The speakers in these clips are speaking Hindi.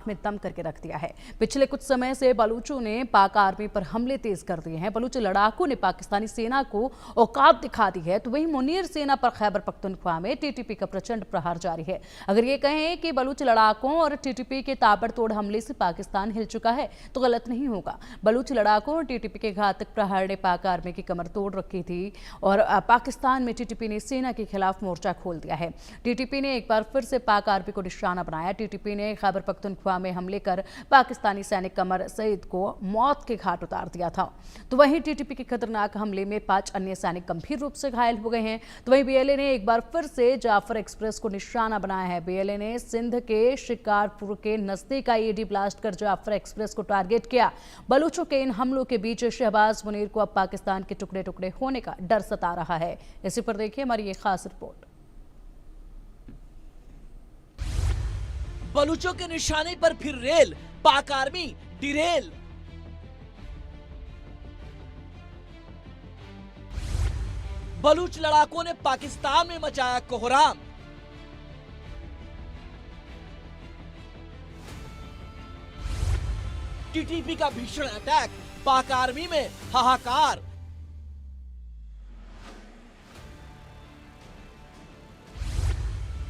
में दम करके रख दिया है। पिछले कुछ समय से बलूचों ने पाक आर्मी पर हमले तेज कर दिए हैं। बलूच लड़ाकों ने पाकिस्तानी सेना को औकात दिखा दी है, तो वहीं मुनीर सेना पर खैबर पख्तूनख्वा में टीटीपी का प्रचंड प्रहार जारी है। अगर ये कहें कि बलूच लड़ाकों और टीटीपी के ताबड़तोड़ हमले से पाकिस्तान हिल चुका है तो गलत नहीं होगा। बलूच लड़ाकों और टीटीपी के घातक प्रहार ने पाक आर्मी की कमर तोड़ रखी थी और पाकिस्तान में टीटीपी ने सेना के खिलाफ मोर्चा खोल दिया है। टीटीपी ने एक बार फिर से पाक आर्मी को निशाना बनाया। टीटीपी ने खैबर पख्तूनख्वा में हमले कर पाकिस्तानी सैनिक कमर सईद को मौत के घाट उतार दिया था। तो वहीं टीटीपी के खतरनाक हमले में 5 अन्य सैनिक गंभीर रूप से घायल हो गए हैं। तो वहीं बीएलए ने एक बार फिर से जाफर एक्सप्रेस को निशाना बनाया है। बीएलए ने सिंध के शिकारपुर के नजदीक आईईडी ब्लास्ट कर जाफर एक्सप्रेस को टारगेट किया। बलूचों के इन हमलों के बीच शहबाज मुनीर को अब पाकिस्तान के टुकड़े टुकड़े होने का डर सता रहा है। इसी पर देखिए हमारी ये खास रिपोर्ट। बलूचों के निशाने पर फिर रेल, पाक आर्मी डिरेल। बलूच लड़ाकों ने पाकिस्तान में मचाया कोहराम। टीटीपी का भीषण अटैक, पाक आर्मी में हाहाकार।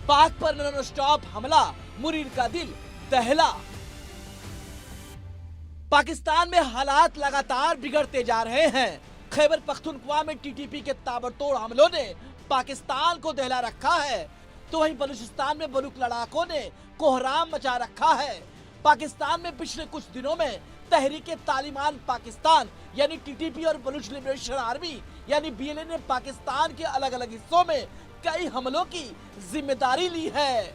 पाक पर नॉन स्टॉप हमला, मुनीर का दिल दहला। पाकिस्तान में हालात लगातार बिगड़ते जा रहे हैं। खैबर पख्तूनख्वा में टीटीपी के ताबड़तोड़ हमलों ने पाकिस्तान को दहला रखा है, तो वहीं बलूचिस्तान में बलूच लड़ाकों ने कोहराम मचा रखा है। पाकिस्तान में पिछले कुछ दिनों में तहरीके तालिबान पाकिस्तान यानी टीटीपी और बलूच लिबरेशन आर्मी यानी बीएलए ने पाकिस्तान के अलग अलग हिस्सों में कई हमलों की जिम्मेदारी ली है।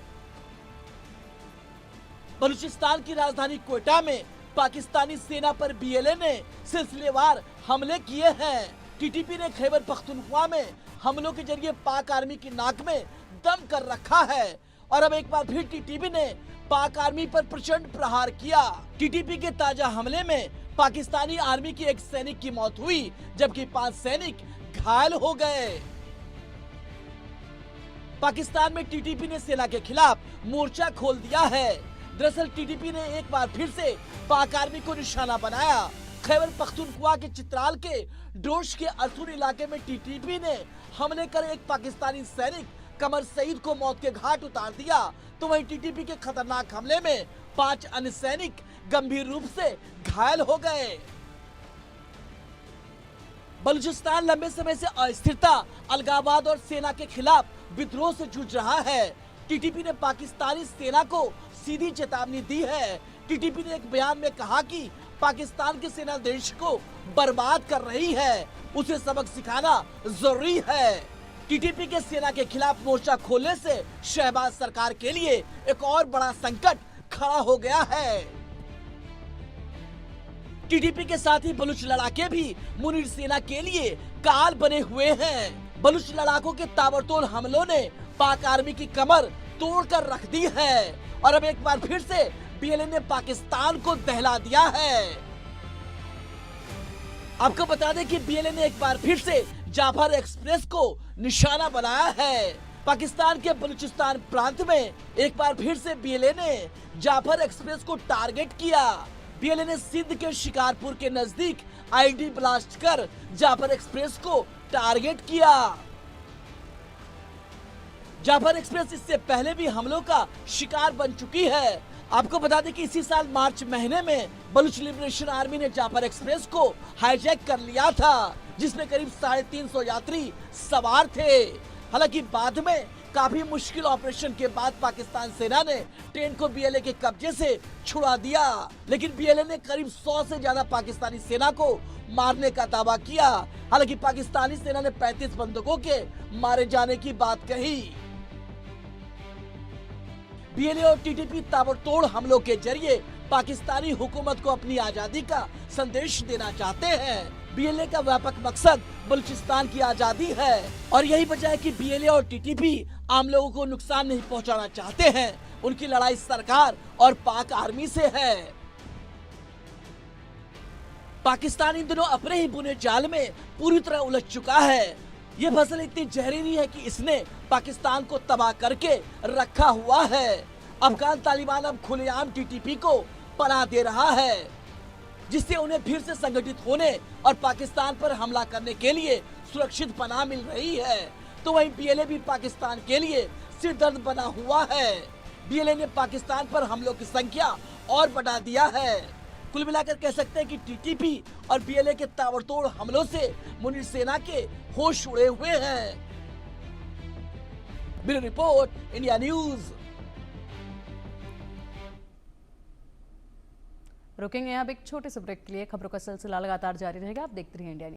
बलूचिस्तान की राजधानी क्वेटा में पाकिस्तानी सेना पर बीएलए ने सिलसिलेवार हमले किए हैं। टीटीपी ने खैबर पख्तूनख्वा में हमलों के जरिए पाक आर्मी की नाक में दम कर रखा है और अब एक बार फिर टीटीपी ने पाक आर्मी पर प्रचंड प्रहार किया। टीटीपी के ताजा हमले में पाकिस्तानी आर्मी की एक सैनिक की मौत हुई जबकि 5 सैनिक घायल हो गए। पाकिस्तान में टीटीपी ने सेना के खिलाफ मोर्चा खोल दिया है। दरअसल टीटीपी ने एक बार फिर से पाक आर्मी को निशाना बनाया। खैबर पख्तूनख्वा के चित्राल के डोश के असूर इलाके में टीटीपी ने हमले कर एक पाकिस्तानी सैनिक कमर सईद को मौत के घाट उतार दिया। तो वहीं टीटीपी के खतरनाक हमले में 5 अन्य सैनिक गंभीर रूप से घायल हो गए। बलूचिस्तान लंबे समय से अस्थिरता, अलगाववाद और सेना के खिलाफ विद्रोह से जूझ रहा है। टीटीपी ने पाकिस्तानी सेना को सीधी चेतावनी दी है। टीटीपी ने एक बयान में कहा कि पाकिस्तान की सेना देश को बर्बाद कर रही है, उसे सबक सिखाना जरूरी है। टीटीपी के सेना के खिलाफ मोर्चा खोलने से शहबाज सरकार के लिए एक और बड़ा संकट खड़ा हो गया है। टीटीपी के साथ ही बलूच लड़ाके भी मुनीर सेना के लिए काल बने हुए हैं। बलूच लड़ाकों के ताबड़तोड़ हमलों ने पाक आर्मी की कमर तोड़कर रख दी है और अब एक बार फिर से बीएलए ने पाकिस्तान को दहला दिया है। आपको बता दें कि बीएलए ने एक बार फिर से जाफर एक्सप्रेस को निशाना बनाया है। पाकिस्तान के बलूचिस्तान प्रांत में एक बार फिर से बीएलए ने जाफर एक्सप्रेस को टारगेट किया। बीएलए ने सिंध के शिकारपुर के नजदीक आईडी ब्लास्ट कर जाफर एक्सप्रेस को टारगेट किया। जाफर एक्सप्रेस इससे पहले भी हमलों का शिकार बन चुकी है। आपको बता दें कि इसी साल मार्च महीने में बलूच लिबरेशन आर्मी ने जाफर एक्सप्रेस को हाईजैक कर लिया था, जिसमें करीब 350 यात्री सवार थे। हालांकि बाद में काफी मुश्किल ऑपरेशन के बाद पाकिस्तान सेना ने ट्रेन को बीएलए के कब्जे से छुड़ा दिया, लेकिन बीएलए ने करीब 100 से ज्यादा पाकिस्तानी सेना को मारने का दावा किया। हालांकि पाकिस्तानी सेना ने 35 बंदूकों के मारे जाने की बात कही। बीएलए और टीटीपी ताबड़तोड़ हमलों के जरिए पाकिस्तानी हुकूमत को अपनी आजादी का संदेश देना चाहते हैं। बीएलए का व्यापक मकसद बलूचिस्तान की आजादी है और यही वजह है कि बीएलए और टीटीपी आम लोगों को नुकसान नहीं पहुंचाना चाहते हैं। उनकी लड़ाई सरकार और पाक आर्मी से है। पाकिस्तान इन दिनों अपने ही बुने जाल में पूरी तरह उलझ चुका है। ये फसल इतनी जहरीली है कि इसने पाकिस्तान को तबाह करके रखा हुआ है। अफगान तालिबान अब खुलेआम टीटीपी को पनाह दे रहा है, जिससे उन्हें फिर से संगठित होने और पाकिस्तान पर हमला करने के लिए सुरक्षित पनाह मिल रही है। तो वहीं बीएलए भी पाकिस्तान के लिए सिरदर्द बना हुआ है। बीएलए ने पाकिस्तान पर हमलों की संख्या और बढ़ा दिया है। कुल मिलाकर कह सकते हैं कि टीटीपी और बीएलए के ताबड़तोड़ हमलों से मुनीर सेना के होश उड़े हुए हैं। Bureau report, India news. रुकेंगे यहाँ अब एक छोटे से ब्रेक के लिए। खबरों का सिलसिला लगातार जारी रहेगा, आप देखते रहिए इंडिया न्यूज़।